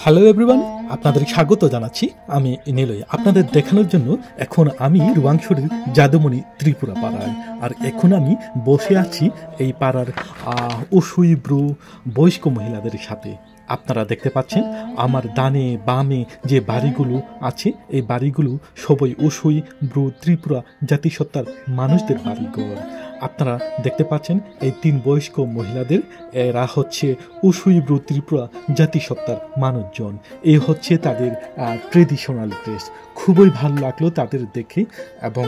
Hello everyone, আপনাদের স্বাগত জানাচ্ছি। আমি নিলয় আপনাদের দেখানোর জন্য এখন আমি রুয়াংছড়ির জাদুমণি ত্রিপুরা পাড়ায়। আর এখন আমি বসে আছি এই পাড়ার উসুই ব্রু বয়স্ক মহিলাদের সাথে। আপনারা দেখতে পাচ্ছেন আমার ডানে বামে যে বাড়িগুলো আছে, এই বাড়িগুলো সবই উসুই ব্রু ত্রিপুরা জাতিসত্তার মানুষদের বাড়িঘর। আপনারা দেখতে পাচ্ছেন এই তিন বয়স্ক মহিলাদের, এরা হচ্ছে উসুই ব্রু ত্রিপুরা জাতিসত্তার মানুষজন। এই হচ্ছে তাদের ট্রেডিশনাল ড্রেস। খুবই ভালো লাগলো তাদের দেখে। এবং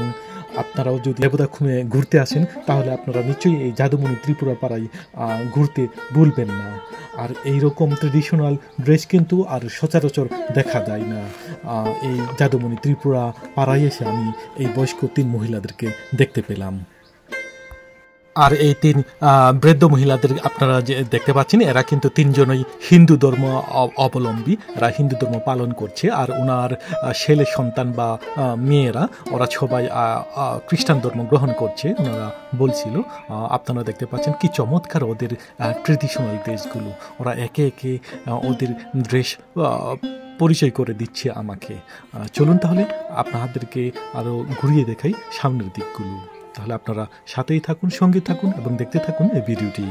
আপনারাও যদি দেবদাখুমে ঘুরতে আসেন তাহলে আপনারা নিশ্চয়ই এই জাদুমণি ত্রিপুরা পাড়ায় ঘুরতে ভুলবেন না। আর এই রকম ট্রেডিশনাল ড্রেস কিন্তু আর সচরাচর দেখা যায় না। এই জাদুমণি ত্রিপুরা পাড়ায় এসে আমি এই বয়স্ক তিন মহিলাদেরকে দেখতে পেলাম। আর এই তিন বৃদ্ধ মহিলাদের আপনারা যে দেখতে পাচ্ছেন, এরা কিন্তু তিনজনই হিন্দু ধর্ম অবলম্বী। এরা হিন্দু ধর্ম পালন করছে। আর ওনার ছেলে সন্তান বা মেয়েরা ওরা সবাই খ্রিস্টান ধর্ম গ্রহণ করছে ওনারা বলছিল। আপনারা দেখতে পাচ্ছেন কি চমৎকার ওদের ট্রেডিশনাল ড্রেসগুলো। ওরা একে একে ওদের ড্রেস পরিচয় করে দিচ্ছে আমাকে। চলুন তাহলে আপনাদেরকে আরও ঘুরিয়ে দেখাই সামনের দিকগুলো। তাহলে আপনারা সাথেই থাকুন, সঙ্গে থাকুন এবং দেখতে থাকুন এই ভিডিওটি।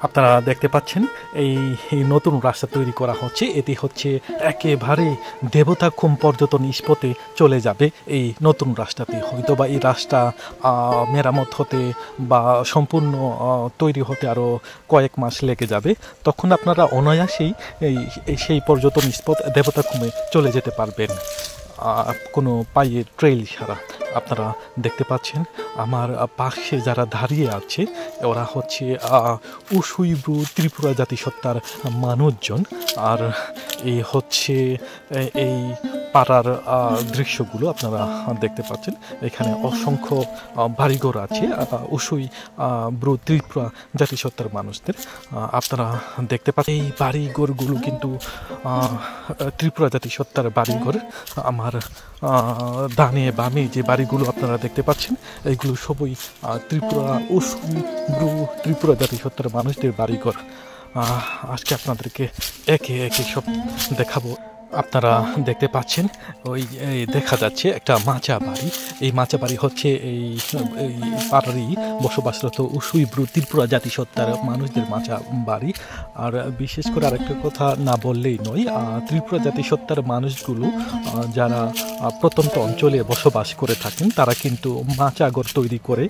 আপনারা দেখতে পাচ্ছেন এই নতুন রাস্তা তৈরি করা হচ্ছে। এটি হচ্ছে একেবারে দেবতাখুম পর্যটন স্পটে চলে যাবে এই নতুন রাস্তাটি। হয়তো বা এই রাস্তা মেরামত হতে বা সম্পূর্ণ তৈরি হতে আরও কয়েক মাস লেগে যাবে। তখন আপনারা অনায়াসেই সেই পর্যটন স্পট দেবতাখুমে চলে যেতে পারবেন কোনো পায়ে ট্রেইল ছাড়া। আপনারা দেখতে পাচ্ছেন আমার পাশে যারা দাঁড়িয়ে আছে ওরা হচ্ছে উসুই ব্রু ত্রিপুরা জাতিসত্তার মানুষজন। আর এই হচ্ছে এই পাড়ার দৃশ্যগুলো আপনারা দেখতে পাচ্ছেন। এখানে অসংখ্য বাড়িঘর আছে উসুই ব্রু ত্রিপুরা জাতিসত্তার মানুষদের। আপনারা দেখতে পাচ্ছেন এই বাড়িঘরগুলো কিন্তু ত্রিপুরা জাতিসত্তার বাড়িঘর। আমার ডানে বামে যে বাড়িগুলো আপনারা দেখতে পাচ্ছেন এইগুলো সবই ত্রিপুরা উসুই ব্রু ত্রিপুরা জাতিসত্তার মানুষদের বাড়িঘর। আজকে আপনাদেরকে একে একে সব দেখাবো। আপনারা দেখতে পাচ্ছেন ওই দেখা যাচ্ছে একটা মাচা বাড়ি। এই মাচা বাড়ি হচ্ছে এই পাড়ারই বসবাসরত উসুই ব্রু ত্রিপুরা জাতিসত্তার মানুষদের মাচা বাড়ি। আর বিশেষ করে আরেকটা কথা না বললেই নয়, ত্রিপুরা জাতিসত্তার মানুষগুলো যারা প্রত্যন্ত অঞ্চলে বসবাস করে থাকেন তারা কিন্তু মাচাঘর তৈরি করে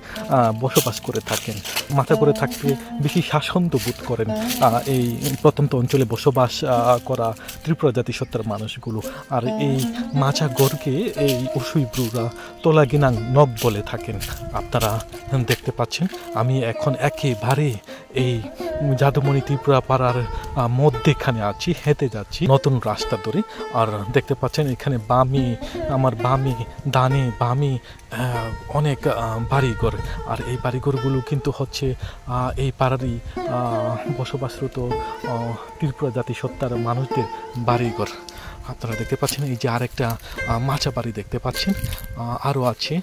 বসবাস করে থাকেন। মাচা করে থাকতে বেশি স্বাচ্ছন্দ্য বোধ করেন এই প্রত্যন্ত অঞ্চলে বসবাস করা ত্রিপুরা জাতিসত্তার মানুষগুলো। আর এই মাচা গড়কে এই উসুই ব্রুরা তোলাগিনাং নখ বলে থাকেন। আপনারা দেখতে পাচ্ছেন আমি এখন একেবারে এই জাদুমণি ত্রিপুরা পাড়ার মধ্যেখানে আছি, হেঁটে যাচ্ছি নতুন রাস্তা ধরে। আর দেখতে পাচ্ছেন এখানে আমার বামে ডানে বামে অনেক বাড়িঘর। আর এই বাড়িঘরগুলো কিন্তু হচ্ছে এই পাড়ারই বসবাসরত ত্রিপুরা জাতিসত্তার মানুষদের বাড়িঘর। আপনারা দেখতে পাচ্ছেন এই যে আরেকটা মাচা বাড়ি দেখতে পাচ্ছেন, আরও আছে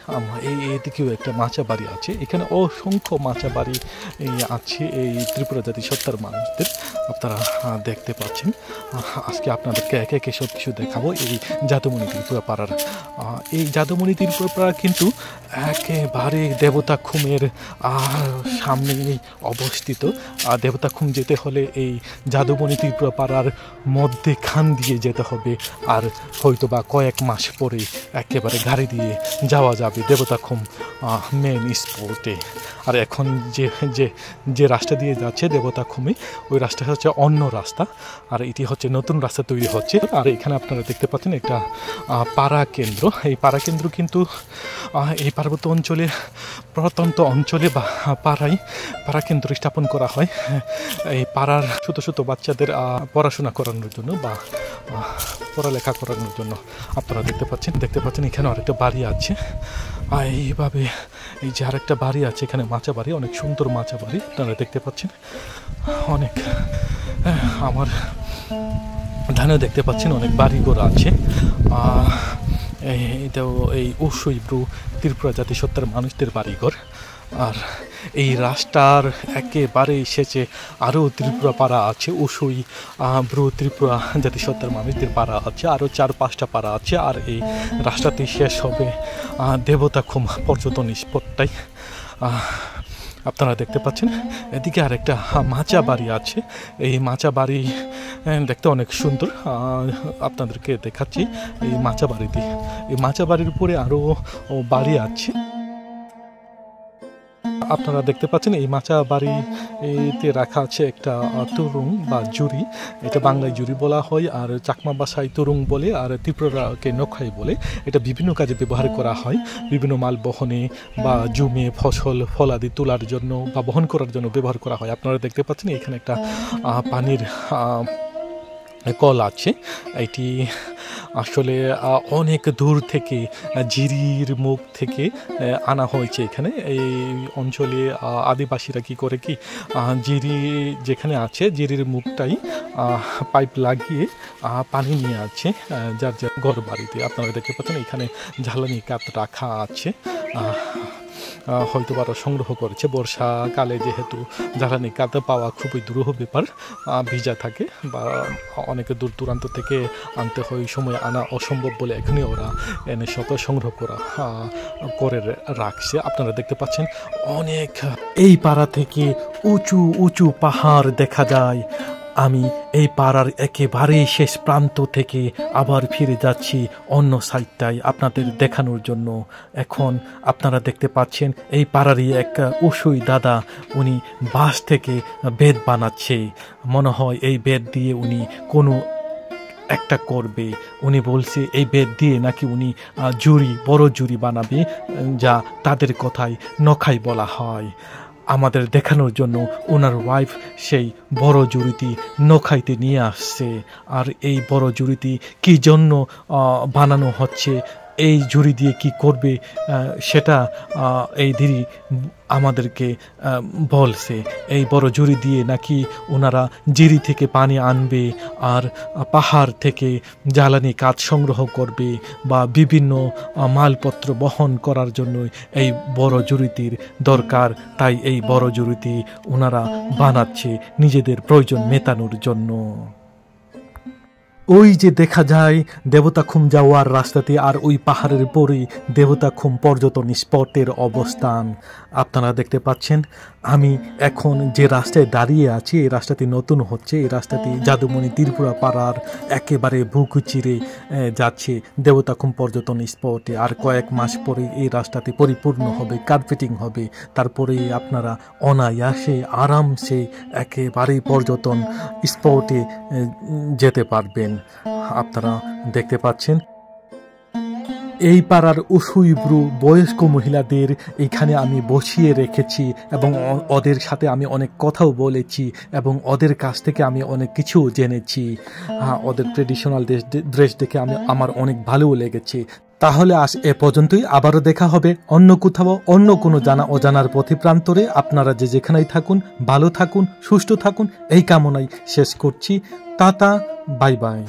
এইদিকেও একটা মাচা বাড়ি আছে। এখানে অসংখ্য মাচা বাড়ি আছে এই ত্রিপুরা জাতিসত্তার মানুষদের। আপনারা দেখতে পাচ্ছেন। আজকে আপনাদেরকে একে একে সব কিছু দেখাবো এই জাদুমণি ত্রিপুরা পাড়ার। এই জাদুমণি ত্রিপুরা পাড়া কিন্তু একেবারে দেবতাখুমের সামনেই অবস্থিত। দেবতাখুম যেতে হলে এই জাদুমণি ত্রিপুরা পাড়ার মধ্যেখান দিয়ে যেতে হবে। আর হয়তো বা কয়েক মাস পরে একেবারে গাড়ি দিয়ে যাওয়া যাবে দেবতাখুম মেন স্পটে। আর এখন যে রাস্তা দিয়ে যাচ্ছে দেবতাখুমে, ওই রাস্তাটা হচ্ছে অন্য রাস্তা। আর এটি হচ্ছে নতুন রাস্তা তৈরি হচ্ছে। আর এখানে আপনারা দেখতে পাচ্ছেন একটা পাড়া কেন্দ্র। এই পাড়া কেন্দ্র কিন্তু এই পার্বত্য অঞ্চলে প্রত্যন্ত অঞ্চলে বা পাড়া কেন্দ্র স্থাপন করা হয় এই পাড়ার ছোট ছোট বাচ্চাদের পড়াশোনা করানোর জন্য বা পড়ালেখা করানোর জন্য। আপনারা দেখতে পাচ্ছেন এখানে আরেকটা বাড়ি আছে। এইভাবে এই যে আরেকটা বাড়ি আছে এখানে মাচা বাড়ি, অনেক সুন্দর মাচা বাড়ি আপনারা দেখতে পাচ্ছেন। অনেক আমার ধানে দেখতে পাচ্ছেন অনেক বাড়িঘর আছে। এটাও এই উসুই ব্রু ত্রিপুরা জাতিসত্তার মানুষদের বাড়িঘর। আর এই রাস্তার একেবারে শেষে আরও ত্রিপুরা পাড়া আছে, উসুই ব্রু ত্রিপুরা জাতিসত্তার মানুষদের পাড়া আছে, আরও 4-5টা পাড়া আছে। আর এই রাস্তাটি শেষ হবে দেবতাখুম পর্যটন স্পটটাই। আপনারা দেখতে পাচ্ছেন এদিকে আরেকটা মাচা বাড়ি আছে। এই মাচা বাড়ি দেখতে অনেক সুন্দর, আপনাদেরকে দেখাচ্ছি এই মাচা বাড়িটি। এই মাচা বাড়ির উপরে আরও বাড়ি আছে। আপনারা দেখতে পাচ্ছেন এই মাচা বাড়িতে রাখা আছে একটা তুরুং বা জুড়ি, এটা বাংলায় জুড়ি বলা হয়, আর চাকমা ভাষায় তুরুং বলে, আর ত্রিপুরাকে নখাই বলে। এটা বিভিন্ন কাজে ব্যবহার করা হয়, বিভিন্ন মাল বহনে বা জমে ফলাদি তোলার জন্য বা বহন করার জন্য ব্যবহার করা হয়। আপনারা দেখতে পাচ্ছেন এখানে একটা পানির কল আছে। এটি আসলে অনেক দূর থেকে জিরির মুখ থেকে আনা হয়েছে এখানে। এই অঞ্চলে আদিবাসীরা কি করে কি জিরি যেখানে আছে জিরির মুখটাই পাইপ লাগিয়ে পানি নিয়ে আছে যার যার ঘর বাড়িতে। আপনারা দেখতে পাচ্ছেন এখানে জ্বালানি কাঠ রাখা আছে, হয়তো আরও সংগ্রহ করেছে। বর্ষাকালে যেহেতু জ্বালানি কাঠ পাওয়া খুবই দুরূহ ব্যাপার, ভিজা থাকে বা অনেক দূর দূরান্ত থেকে আনতে হয়, সময় আনা অসম্ভব বলে এখানে ওরা এনে সংগ্রহ করে রাখছে। আপনারা দেখতে পাচ্ছেন অনেক এই পাড়া থেকে উঁচু উঁচু পাহাড় দেখা যায়। আমি এই পাড়ার একেবারে শেষ প্রান্ত থেকে আবার ফিরে যাচ্ছি অন্য সাইডটায় আপনাদের দেখানোর জন্য। এখন আপনারা দেখতে পাচ্ছেন এই পাড়ারই এক উসুই দাদা, উনি বাঁশ থেকে বেত বানাচ্ছে। মনে হয় এই বেত দিয়ে উনি কোনো একটা করবে। উনি বলছে এই বেত দিয়ে নাকি উনি বড় জুড়ি বানাবে, যা তাদের কথায় নখাই বলা হয়। আমাদের দেখানোর জন্য ওনার ওয়াইফ সেই বড় জুড়িটি নখাইতে নিয়ে আসছে। আর এই বড় জুড়িটি কী জন্য বানানো হচ্ছে, এই জুড়ি দিয়ে কি করবে, সেটা এই দিদি আমাদেরকে বলছে। এই বড় জুড়ি দিয়ে নাকি ওনারা জিরি থেকে পানি আনবে, আর পাহাড় থেকে জ্বালানি কাঠ সংগ্রহ করবে বা বিভিন্ন মালপত্র বহন করার জন্য এই বড় জুড়িটির দরকার। তাই এই বড় জুড়িটি ওনারা বানাচ্ছে নিজেদের প্রয়োজন মেটানোর জন্য। ওই যে দেখা যায় দেবতাখুম যাওয়ার রাস্তাতে, আর ওই পাহাড়ের পরেই দেবতাখুম পর্যটন স্পটের অবস্থান। আপনারা দেখতে পাচ্ছেন আমি এখন যে রাস্তায় দাঁড়িয়ে আছি, এই রাস্তাটি নতুন হচ্ছে। এই রাস্তাটি যাদুমণি ত্রিপুরা পাড়ার একেবারে বুক চিরে যাচ্ছে দেবতাখুম পর্যটন স্পটে। আর কয়েক মাস পরে এই রাস্তাটি পরিপূর্ণ হবে, কার্পেটিং হবে, তারপরে আপনারা অনায়াসে আরামসে একেবারে পর্যটন স্পটে যেতে পারবেন। আপনারা দেখতে পাচ্ছেন এই পাড়ার উসুই ব্রু বয়স্ক মহিলাদের এখানে আমি বসিয়ে রেখেছি এবং ওদের সাথে আমি অনেক কথাও বলেছি এবং ওদের কাছ থেকে আমি অনেক কিছু জেনেছি। ওদের ট্রেডিশনাল ড্রেস দেখে আমার অনেক ভালোও লেগেছে। তাহলে আজ এ পর্যন্তই, আবারও দেখা হবে অন্য কোথাও অন্য কোনো জানা অজানার পথে প্রান্তরে। আপনারা যে যেখানেই থাকুন ভালো থাকুন, সুস্থ থাকুন, এই কামনাই শেষ করছি। Tata, bye bye.